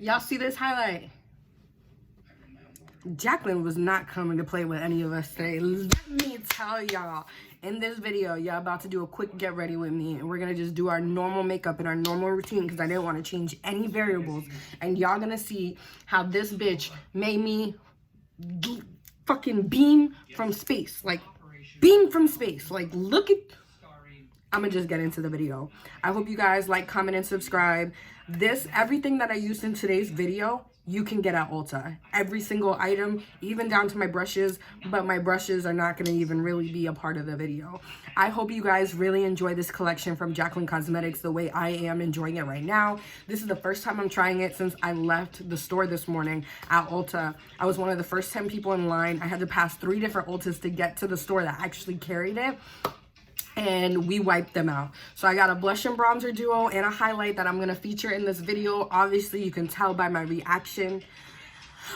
Y'all see this highlight? Jaclyn was not coming to play with any of us today. Let me tell y'all, in this video, y'all about to do a quick get ready with me. And we're going to just do our normal makeup and our normal routine because I didn't want to change any variables. And y'all going to see how this bitch made me fucking beam from space. Like, beam from space. Like, look at... I'm going to just get into the video. I hope you guys like, comment, and subscribe. Everything that I used in today's video, you can get at Ulta. Every single item, even down to my brushes, but my brushes are not going to even really be a part of the video. I hope you guys really enjoy this collection from Jaclyn Cosmetics the way I am enjoying it right now. This is the first time I'm trying it since I left the store this morning at Ulta. I was one of the first 10 people in line. I had to pass 3 different Ultas to get to the store that actually carried it. And we wiped them out. So I got a blush and bronzer duo and a highlight that I'm gonna feature in this video. Obviously you can tell by my reaction.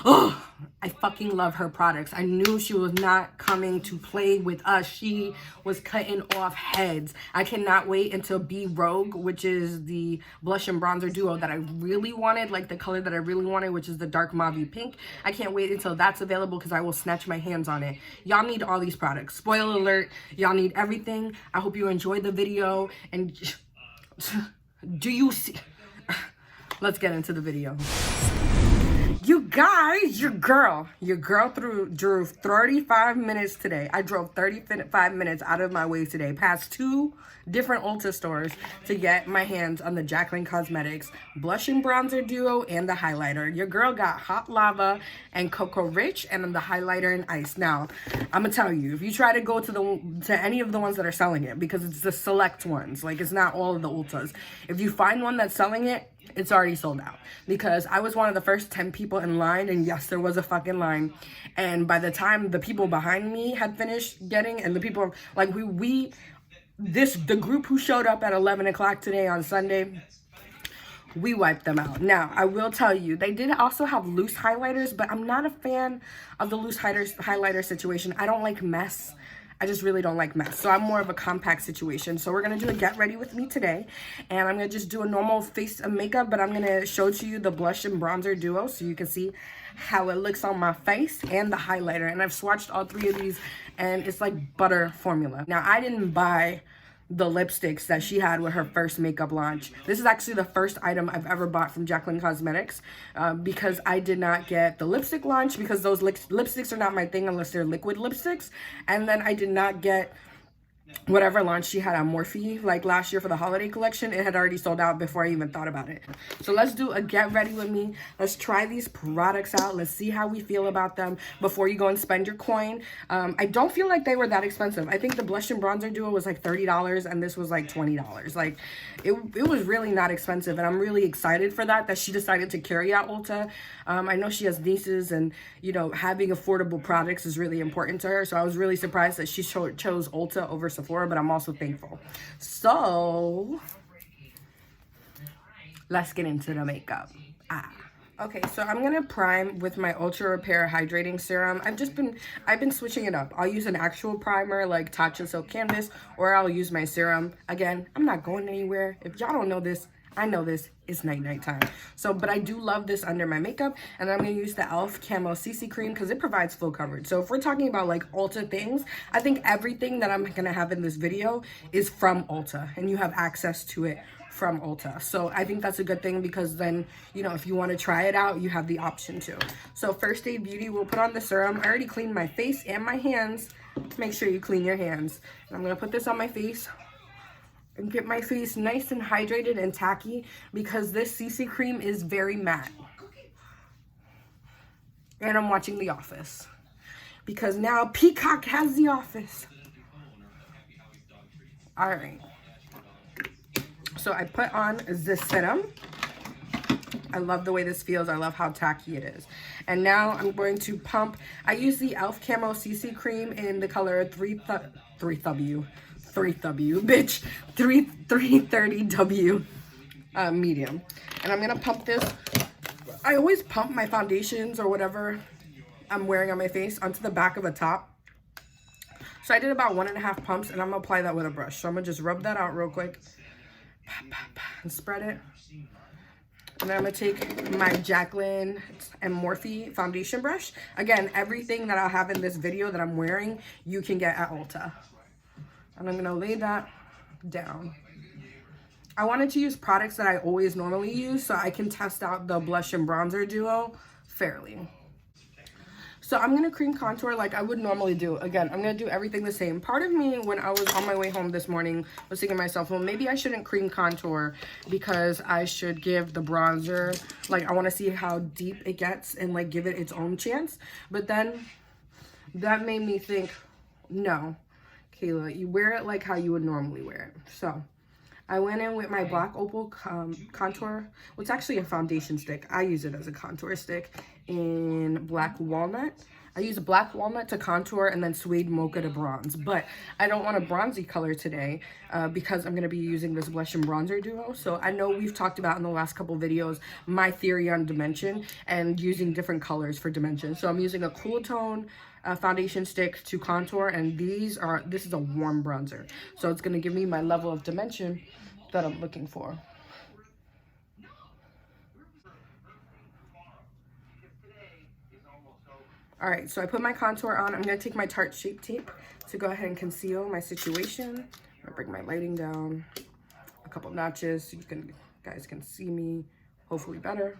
Oh, I fucking love her products. I knew she was not coming to play with us. She was cutting off heads. I cannot wait until Be Rogue, which is the blush and bronzer duo that I really wanted, like the color that I really wanted, which is the dark mauve pink. I can't wait until that's available because I will snatch my hands on it. Y'all need all these products. Spoiler alert, y'all need everything. I hope you enjoyed the video. And do you see? Let's get into the video. You guys, your girl drew 35 minutes today. I drove 35 minutes out of my way today, past 2 different Ulta stores to get my hands on the Jaclyn Cosmetics blush and bronzer duo and the highlighter. Your girl got Hot Lava and Cocoa Rich and then the highlighter and ice. Now, I'm gonna tell you, if you try to go to any of the ones that are selling it, because it's the select ones, like it's not all of the Ultas. If you find one that's selling it, it's already sold out because I was one of the first 10 people in line, and yes, there was a fucking line. And by the time the people behind me had finished getting, and the people like the group who showed up at 11 o'clock today on Sunday, we wiped them out. Now, I will tell you, they did also have loose highlighters, but I'm not a fan of the loose highlighter situation. I don't like mess. I just really don't like mess. So I'm more of a compact situation. So we're going to do a get ready with me today. And I'm going to just do a normal face of makeup, but I'm going to show to you the blush and bronzer duo so you can see how it looks on my face and the highlighter. And I've swatched all 3 of these and it's like butter formula. Now, I didn't buy the lipsticks that she had with her first makeup launch. This is actually the first item I've ever bought from Jaclyn Cosmetics because I did not get the lipstick launch because those lipsticks are not my thing unless they're liquid lipsticks. And then I did not get whatever launch she had on Morphe like last year for the holiday collection. It had already sold out before I even thought about it. So let's do a get ready with me. Let's try these products out. Let's see how we feel about them before you go and spend your coin. I don't feel like they were that expensive. I think the blush and bronzer duo was like $30 and this was like $20. Like it was really not expensive, and I'm really excited for that she decided to carry out Ulta. I know she has nieces, and you know, having affordable products is really important to her, so I was really surprised that she chose Ulta over Sephora, but I'm also thankful. So let's get into the makeup. Okay, so I'm gonna prime with my Ultra Repair Hydrating Serum. I've been switching it up. I'll use an actual primer like Tatcha Silk Canvas, or I'll use my serum. Again, I'm not going anywhere. If y'all don't know this, I know this. It's night time. So, but I do love this under my makeup, and I'm gonna use the e.l.f. Camo CC Cream because it provides full coverage. So if we're talking about like Ulta things, I think everything that I'm gonna have in this video is from Ulta, and you have access to it from Ulta. So I think that's a good thing because then, you know, if you want to try it out, you have the option to. So First Aid Beauty will put on the serum. I already cleaned my face and my hands. Make sure you clean your hands. And I'm gonna put this on my face and get my face nice and hydrated and tacky because this CC cream is very matte. And I'm watching The Office because now Peacock has The Office. All right. So I put on this serum. I love the way this feels. I love how tacky it is. And now I'm going to pump. I use the e.l.f. Camo CC Cream in the color 330W, medium. And I'm going to pump this. I always pump my foundations or whatever I'm wearing on my face onto the back of a top. So I did about 1.5 pumps, and I'm going to apply that with a brush. So I'm going to just rub that out real quick. And spread it. And then I'm going to take my Jaclyn and Morphe foundation brush. Again, everything that I'll have in this video that I'm wearing, you can get at Ulta. And I'm going to lay that down. I wanted to use products that I always normally use so I can test out the blush and bronzer duo fairly. So I'm going to cream contour like I would normally do. Again, I'm going to do everything the same. Part of me, when I was on my way home this morning, was thinking to myself, well, maybe I shouldn't cream contour because I should give the bronzer, like I want to see how deep it gets and like give it its own chance. But then that made me think, no, Kayla, you wear it like how you would normally wear it. So I went in with my Black Opal contour. Well, it's actually a foundation stick. I use it as a contour stick in Black Walnut. I use Black Walnut to contour and then Suede Mocha to bronze. But I don't want a bronzy color today because I'm going to be using this blush and bronzer duo. So I know we've talked about in the last couple videos my theory on dimension and using different colors for dimension. So I'm using a cool tone foundation stick to contour, and this is a warm bronzer, so it's going to give me my level of dimension that I'm looking for. All right, so I put my contour on. I'm going to take my Tarte Shape Tape to go ahead and conceal my situation. I'm going to bring my lighting down a couple notches so you guys can see me hopefully better.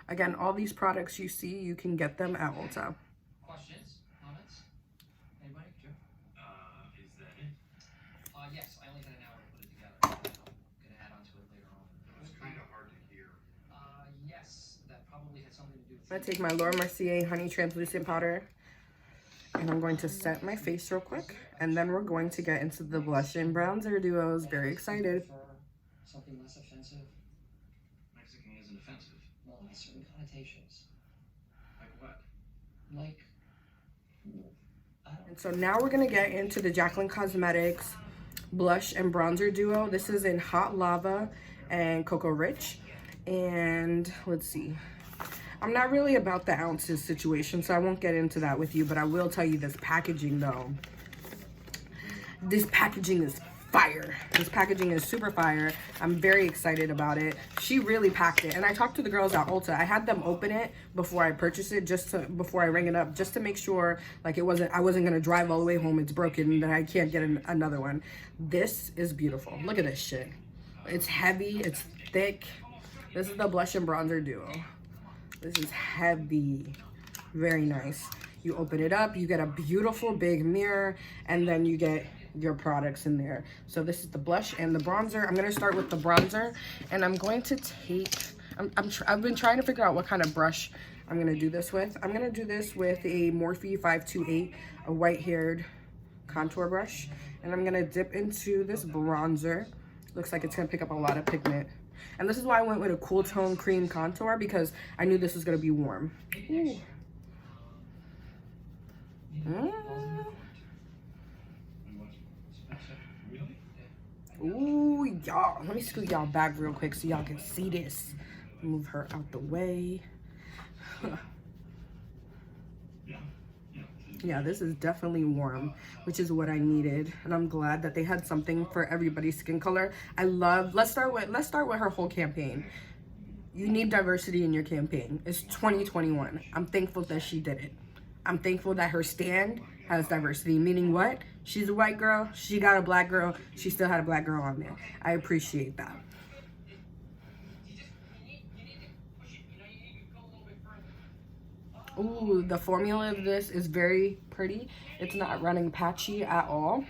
Again, all these products you see, you can get them at Ulta. Questions? Comments? Anybody? Joe? Is that it? Yes, I only had an hour to put it together. I'm going to add on to it later on. It was kind of hard to hear. Yes, that probably had something to do with... I'm going to take my Laura Mercier Honey Translucent Powder, and I'm going to set my face real quick, and then we're going to get into the blush and bronzer duos. Very excited. Something less offensive? Mexican isn't offensive. Well, it has certain connotations. Like what? Like... And so now we're going to get into the Jaclyn Cosmetics blush and bronzer duo. This is in Hot Lava and Cocoa Rich. And let's see. I'm not really about the ounces situation, so I won't get into that with you, but I will tell you this packaging though. This packaging is fire. This packaging is super fire. I'm very excited about it. She really packed it, and I talked to the girls at Ulta. I had them open it before I purchased it, before I rang it up, just to make sure like I wasn't gonna drive all the way home, it's broken, and I can't get another one. This is beautiful. Look at this shit. It's heavy, it's thick. This is the blush and bronzer duo. This is heavy. Very nice. You open it up, you get a beautiful big mirror, and then you get your products in there. So this is the blush and the bronzer. I'm going to start with the bronzer, and I'm going to take, I've been trying to figure out what kind of brush I'm going to do this with. I'm going to do this with a Morphe 528, a white-haired contour brush, and I'm going to dip into this bronzer. Looks like it's going to pick up a lot of pigment. And this is why I went with a cool tone cream contour, because I knew this was going to be warm. Ooh. Ooh, y'all. Let me scoot y'all back real quick so y'all can see this. Move her out the way. Yeah, this is definitely warm, which is what I needed, and I'm glad that they had something for everybody's skin color. I love. Let's start with her whole campaign. You need diversity in your campaign. It's 2021. I'm thankful that she did it. I'm thankful that her stand has diversity, meaning what? She's a white girl, she got a black girl, she still had a black girl on there. I appreciate that. Ooh, the formula of this is very pretty. It's not running patchy at all.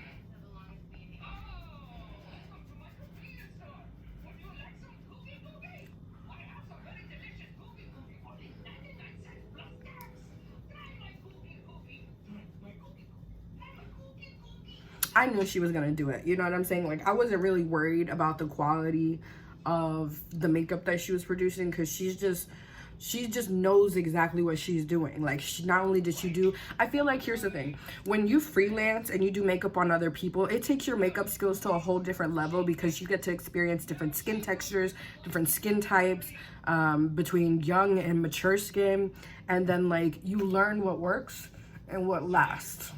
I knew she was gonna do it. You know what I'm saying? Like, I wasn't really worried about the quality of the makeup that she was producing, because she just knows exactly what she's doing. Like, not only did she do, I feel like, here's the thing, when you freelance and you do makeup on other people, it takes your makeup skills to a whole different level, because you get to experience different skin textures, different skin types, between young and mature skin, and then like you learn what works and what lasts.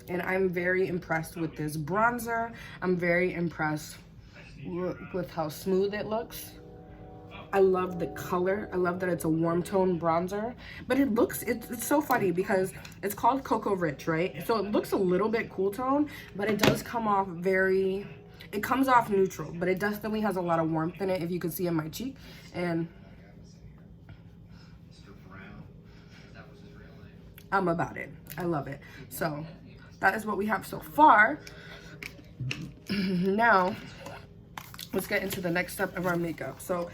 And I'm very impressed with this bronzer. I'm very impressed with how smooth it looks. I love the color. I love that it's a warm tone bronzer, but it's so funny because it's called Cocoa Rich, right? So it looks a little bit cool tone, but it does come off it comes off neutral, but it definitely has a lot of warmth in it, if you can see in my cheek. And I'm about it. I love it. So that is what we have so far. Now let's get into the next step of our makeup. So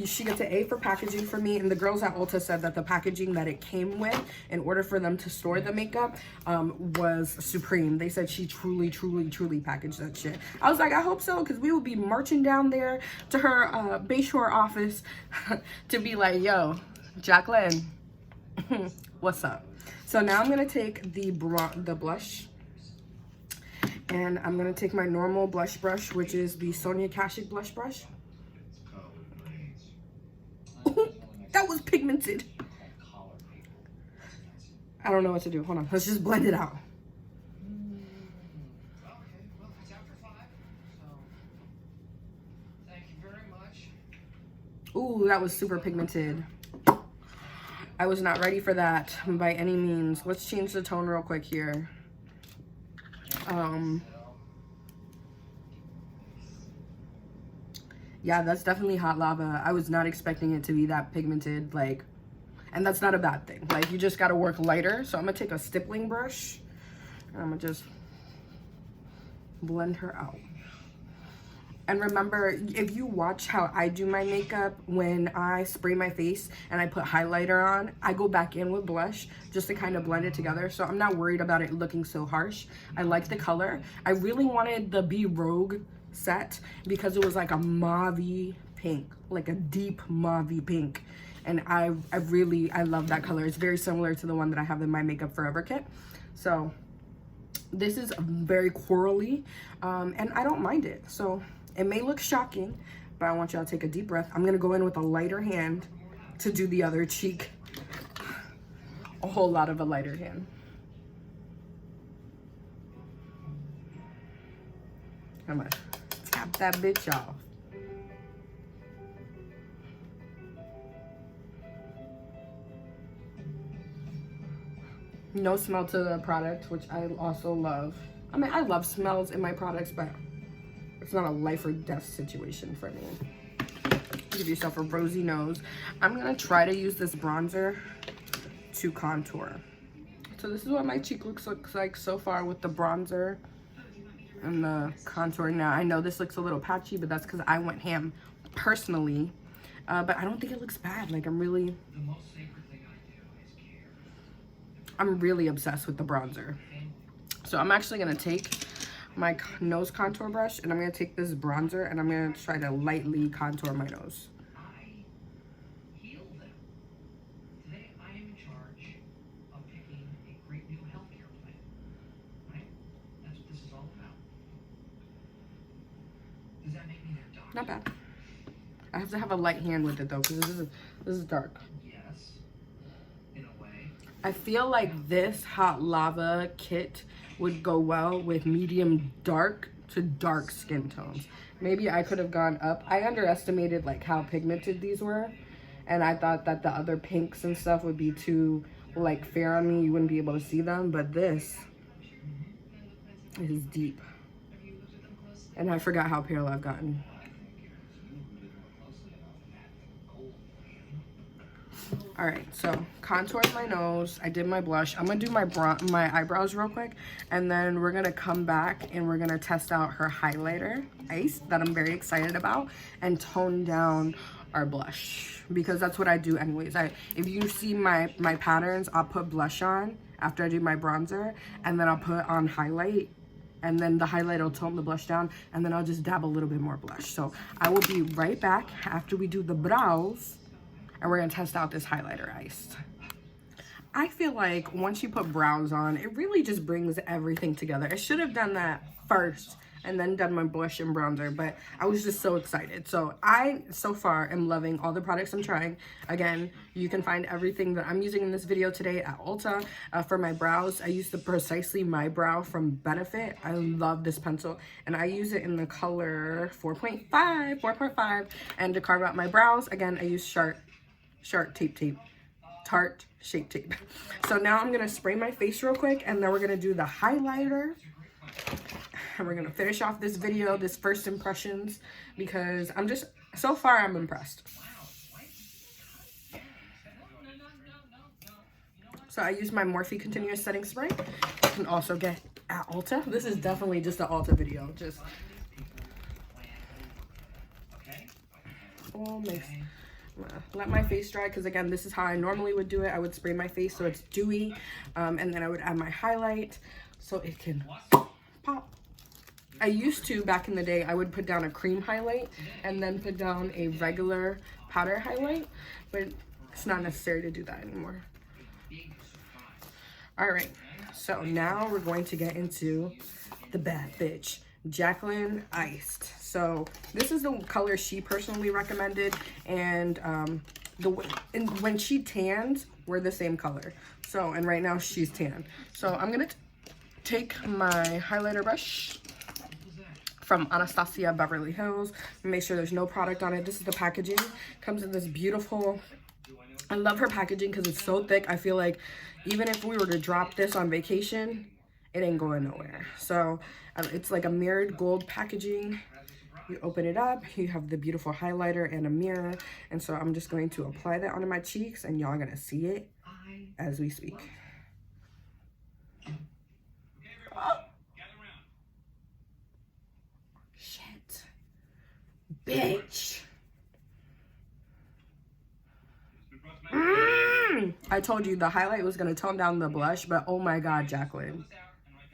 she gets an A for packaging for me, and the girls at Ulta said that the packaging that it came with in order for them to store the makeup was supreme. They said she truly packaged that shit. I was like, I hope so, because we will be marching down there to her Bayshore office to be like, yo, Jaclyn, what's up? So now I'm gonna take the blush, and I'm gonna take my normal blush brush, which is the Sonia Kashuk blush brush. That was pigmented. I don't know what to do. Hold on. Let's just blend it out. Okay, well, it's after 5, so thank you very much. Ooh, that was super pigmented. I was not ready for that by any means. Let's change the tone real quick here. Yeah, that's definitely hot lava. I was not expecting it to be that pigmented, like, and that's not a bad thing. Like, you just gotta work lighter. So I'm gonna take a stippling brush and I'm gonna just blend her out. And remember, if you watch how I do my makeup, when I spray my face and I put highlighter on, I go back in with blush just to kind of blend it together. So I'm not worried about it looking so harsh. I like the color. I really wanted the Be Rogue set because it was like a mauve-y pink, like a deep mauve-y pink. And I love that color. It's very similar to the one that I have in my Makeup Forever kit. So this is very corally, and I don't mind it. So it may look shocking, but I want y'all to take a deep breath. I'm gonna go in with a lighter hand to do the other cheek. A whole lot of a lighter hand. Come on, tap that bitch off. No smell to the product, which I also love. I mean, I love smells in my products, but it's not a life or death situation for me. Give yourself a rosy nose. I'm gonna try to use this bronzer to contour. So this is what my cheek looks like so far with the bronzer and the contour. Now, I know this looks a little patchy, but that's because I went ham personally. But I don't think it looks bad. Like, I'm really obsessed with the bronzer. So I'm actually gonna take my nose contour brush and I'm gonna take this bronzer and I'm gonna try to lightly contour my nose. I heal them. Today I am in charge of picking a great new healthcare plan. Right? That's what this is all about. Does that make me their doctor? Not bad. I have to have a light hand with it though, because this is dark. Yes. In a way. I feel like this hot lava kit would go well with medium dark to dark skin tones. Maybe I could have gone up. I underestimated like how pigmented these were, and I thought that the other pinks and stuff would be too like fair on me. You wouldn't be able to see them, but this is deep. And I forgot how pale I've gotten. All right, so contoured my nose. I did my blush. I'm gonna do my eyebrows real quick, and then we're gonna come back and we're gonna test out her highlighter ice that I'm very excited about, and tone down our blush because that's what I do anyways. If you see my patterns, I'll put blush on after I do my bronzer, and then I'll put on highlight, and then the highlight will tone the blush down, and then I'll just dab a little bit more blush. So I will be right back after we do the brows, and we're gonna test out this highlighter ice. I feel like once you put brows on, it really just brings everything together. It should have done that first and then done my blush and bronzer, but I was just so excited. So so far am loving all the products I'm trying. Again, you can find everything that I'm using in this video today at Ulta. For my brows, I use the Precisely My Brow from Benefit. I love this pencil, and I use it in the color 4.5, and to carve out my brows, again, I use Tarte Shape Tape. So now I'm gonna spray my face real quick, and then we're gonna do the highlighter, and we're gonna finish off this video, this first impressions, because so far I'm impressed. So I use my Morphe Continuous Setting Spray. You can also get at Ulta. This is definitely just an Ulta video. Let my face dry, because again, this is how I normally would do it. I would spray my face so it's dewy, and then I would add my highlight so it can pop. I used to, back in the day, I would put down a cream highlight and then put down a regular powder highlight, but it's not necessary to do that anymore. All right, so now we're going to get into the bad bitch, Jaclyn Iced. So this is the color she personally recommended, and when she tans, we're the same color. So, and right now she's tan. So I'm gonna take my highlighter brush from Anastasia Beverly Hills, make sure there's no product on it. This is the packaging. Comes in this beautiful, I love her packaging because it's so thick. I feel like even if we were to drop this on vacation, it ain't going nowhere. So it's like a mirrored gold packaging. You open it up, you have the beautiful highlighter and a mirror. And so I'm just going to apply that onto my cheeks, and y'all are gonna see it as we speak. Oh. Shit. Bitch. I told you the highlight was gonna tone down the blush, but oh my god, Jaclyn.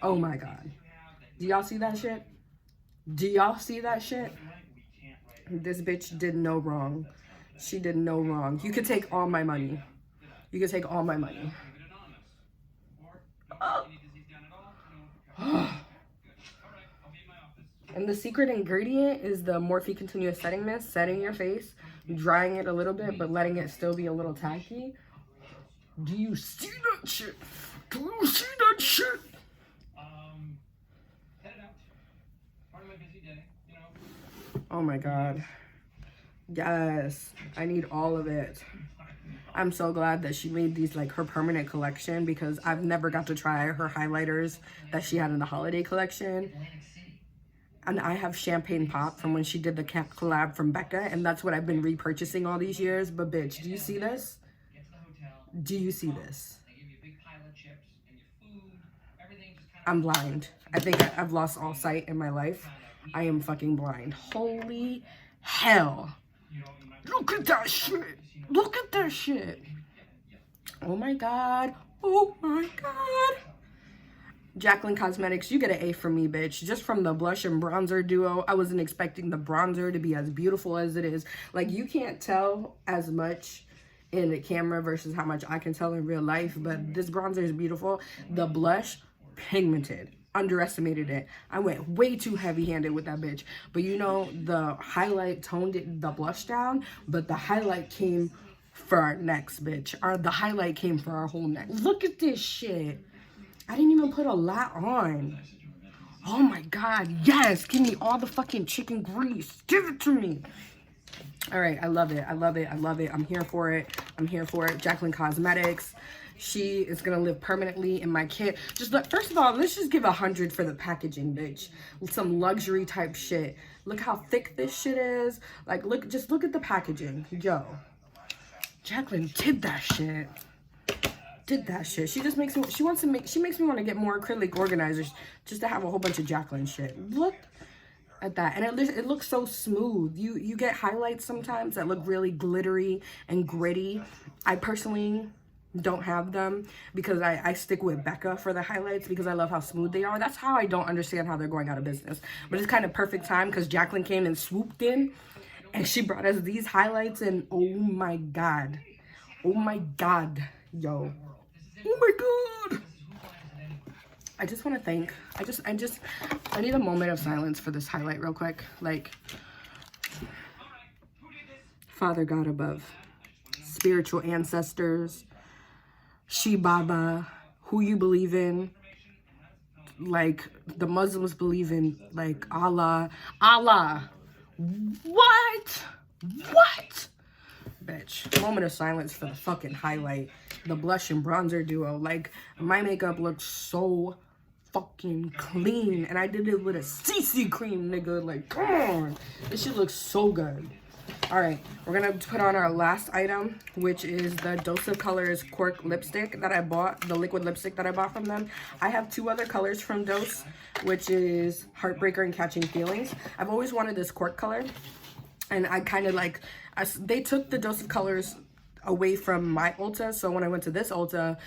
Oh my god. Do y'all see that shit? Do y'all see that shit? This bitch did no wrong. She did no wrong. You could take all my money. You could take all my money. Oh. And the secret ingredient is the Morphe Continuous Setting Mist, setting your face, drying it a little bit, but letting it still be a little tacky. Do you see that shit? Do you see that shit? Oh my god. Yes, I need all of it. I'm so glad that she made these like her permanent collection, because I've never got to try her highlighters that she had in the holiday collection. And I have Champagne Pop from when she did the collab from Becca, and that's what I've been repurchasing all these years. But bitch, do you see this? Do you see this? I'm blind. I think I've lost all sight in my life. I am fucking blind. Holy hell. Look at that shit. Look at that shit. Oh my god. Oh my god. Jaclyn Cosmetics, you get an A from me, bitch. Just from the blush and bronzer duo. I wasn't expecting the bronzer to be as beautiful as it is. Like, you can't tell as much in the camera versus how much I can tell in real life, but this bronzer is beautiful. The blush, pigmented. Underestimated it. I went way too heavy-handed with that bitch. But you know, the highlight toned the blush down, but the highlight came for our necks, bitch. The highlight came for our whole neck. Look at this shit. I didn't even put a lot on. Oh my god, yes! Give me all the fucking chicken grease. Give it to me. All right, I love it. I love it. I love it. I'm here for it. I'm here for it. Jaclyn Cosmetics. She is gonna live permanently in my kit. Just look, first of all, let's just give 100 for the packaging, bitch. Some luxury type shit. Look how thick this shit is. Like, just look at the packaging. Yo. Jaclyn did that shit. She just makes me, she makes me want to get more acrylic organizers just to have a whole bunch of Jaclyn shit. Look at that. And it looks so smooth. You get highlights sometimes that look really glittery and gritty. I personally don't have them because I stick with Becca for the highlights because I love how smooth they are. That's how I don't understand how they're going out of business. But it's kind of perfect time because Jaclyn came and swooped in and she brought us these highlights, and oh my god. Oh my god. Yo. Oh my god. I just want to thank, I need a moment of silence for this highlight real quick. Like, Father God above, spiritual ancestors, Shi Baba, who you believe in, like the Muslims believe in, like Allah. What? Bitch. Moment of silence for the fucking highlight. The blush and bronzer duo. Like, my makeup looks so fucking clean. And I did it with a CC cream, nigga. Like, come on. This shit looks so good. Alright, we're gonna put on our last item, which is the Dose of Colors Cork lipstick that I bought, the liquid lipstick that I bought from them. I have 2 other colors from Dose, which is Heartbreaker and Catching Feelings. I've always wanted this cork color, and I kind of like, they took the Dose of Colors away from my Ulta, so when I went to this Ulta,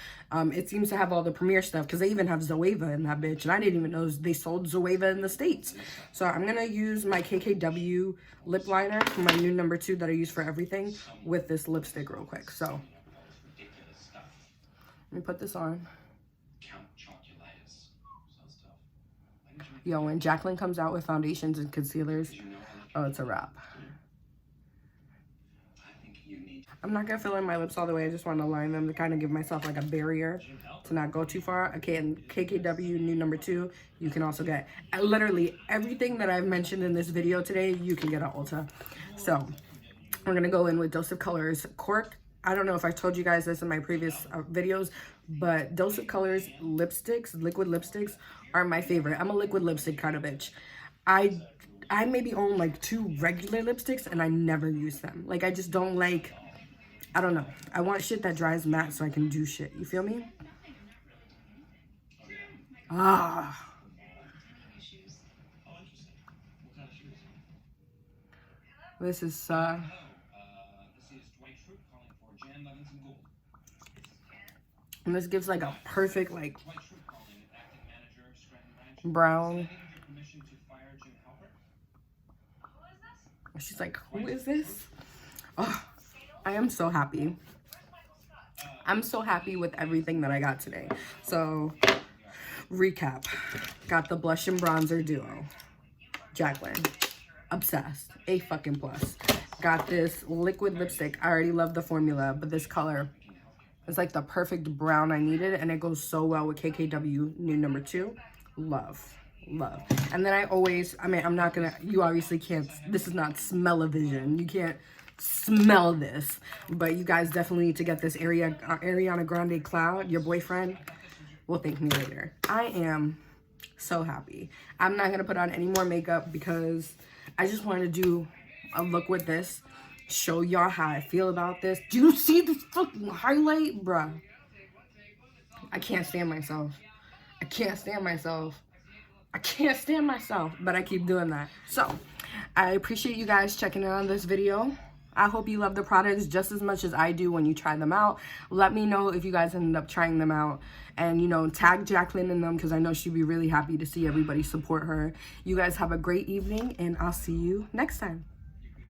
it seems to have all the Premier stuff, because they even have Zoeva in that bitch, and I didn't even know they sold Zoeva in the States. So I'm gonna use my KKW lip liner from my new number 2 that I use for everything with this lipstick real quick. So let me put this on. Yo, when Jaclyn comes out with foundations and concealers, oh, it's a wrap. I'm not gonna fill in my lips all the way. I just want to line them to kind of give myself like a barrier to not go too far. Okay, and KKW new number 2, you can also get literally everything that I've mentioned in this video today, you can get at Ulta. So we're gonna go in with Dose of Colors Cork. I don't know if I told you guys this in my previous videos, but Dose of Colors lipsticks, liquid lipsticks, are my favorite. I'm a liquid lipstick kind of bitch. I maybe own like 2 regular lipsticks and I never use them. Like, I just don't like, I don't know. I want shit that dries matte so I can do shit. You feel me? Ah. This is, and this gives like a perfect, like, brown. She's like, who is this? Oh, I am so happy. I'm so happy with everything that I got today. So, recap. Got the blush and bronzer duo. Jaclyn. Obsessed. A fucking plus. Got this liquid lipstick. I already love the formula, but this color is like the perfect brown I needed, and it goes so well with KKW new number 2. Love. And then I'm not gonna, you obviously can't, this is not smell-o-vision. You can't smell this, but you guys definitely need to get this Ariana Grande Cloud. Your boyfriend will thank me later. I am so happy. I'm not gonna put on any more makeup because I just wanted to do a look with this, show y'all how I feel about this. Do you see this fucking highlight, bruh? I can't stand myself, but I keep doing that. So I appreciate you guys checking in on this video. I hope you love the products just as much as I do when you try them out. Let me know if you guys ended up trying them out, and, you know, tag Jaclyn in them because I know she'd be really happy to see everybody support her. You guys have a great evening, and I'll see you next time.